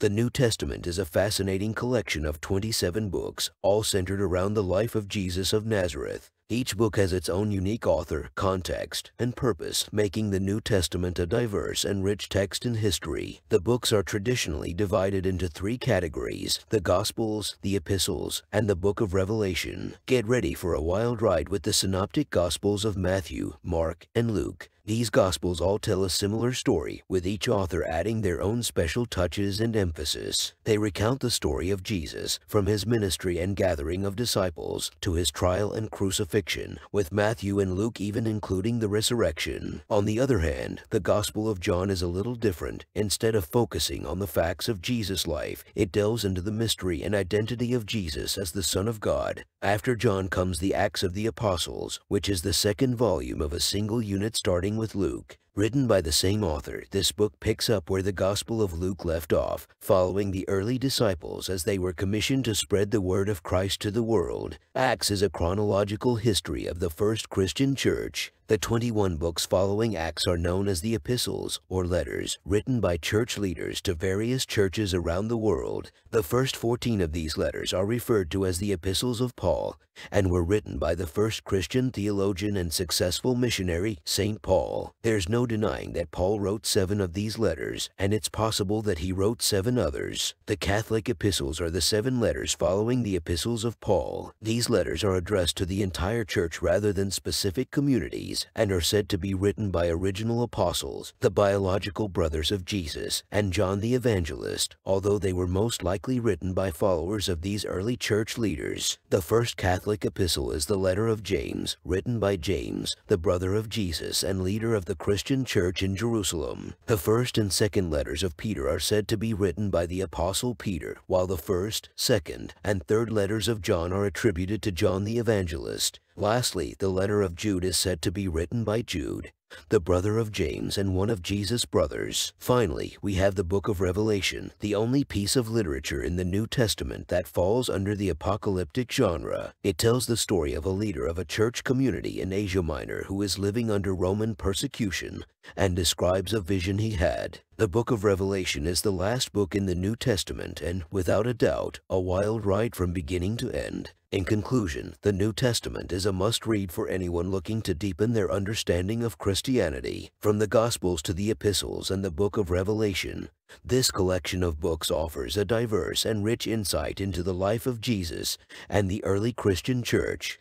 The New Testament is a fascinating collection of 27 books, all centered around the life of Jesus of Nazareth. Each book has its own unique author, context, and purpose, making the New Testament a diverse and rich text in history. The books are traditionally divided into three categories: the Gospels, the Epistles, and the Book of Revelation. Get ready for a wild ride with the Synoptic Gospels of Matthew, Mark, and Luke. These Gospels all tell a similar story, with each author adding their own special touches and emphasis. They recount the story of Jesus, from his ministry and gathering of disciples, to his trial and crucifixion, with Matthew and Luke even including the resurrection. On the other hand, the Gospel of John is a little different. Instead of focusing on the facts of Jesus' life, it delves into the mystery and identity of Jesus as the Son of God. After John comes the Acts of the Apostles, which is the second volume of a single unit starting with Luke. Written by the same author, this book picks up where the Gospel of Luke left off, following the early disciples as they were commissioned to spread the word of Christ to the world. Acts is a chronological history of the first Christian church. The 21 books following Acts are known as the Epistles, or letters, written by church leaders to various churches around the world. The first 14 of these letters are referred to as the Epistles of Paul, and were written by the first Christian theologian and successful missionary, St. Paul. There's no denying that Paul wrote 7 of these letters, and it's possible that he wrote 7 others. The Catholic epistles are the 7 letters following the Epistles of Paul. These letters are addressed to the entire church rather than specific communities, and are said to be written by original apostles, the biological brothers of Jesus, and John the Evangelist, although they were most likely written by followers of these early church leaders. The first Catholic epistle is the letter of James, written by James, the brother of Jesus and leader of the Christian church in Jerusalem. The first and second letters of Peter are said to be written by the Apostle Peter, while the first, second, and third letters of John are attributed to John the Evangelist. Lastly, the letter of Jude is said to be written by Jude, the brother of James and one of Jesus' brothers. Finally, we have the Book of Revelation, the only piece of literature in the New Testament that falls under the apocalyptic genre. It tells the story of a leader of a church community in Asia Minor who is living under Roman persecution and describes a vision he had. The Book of Revelation is the last book in the New Testament and, without a doubt, a wild ride from beginning to end. In conclusion, the New Testament is a must-read for anyone looking to deepen their understanding of Christianity. From the Gospels to the Epistles and the Book of Revelation, this collection of books offers a diverse and rich insight into the life of Jesus and the early Christian church.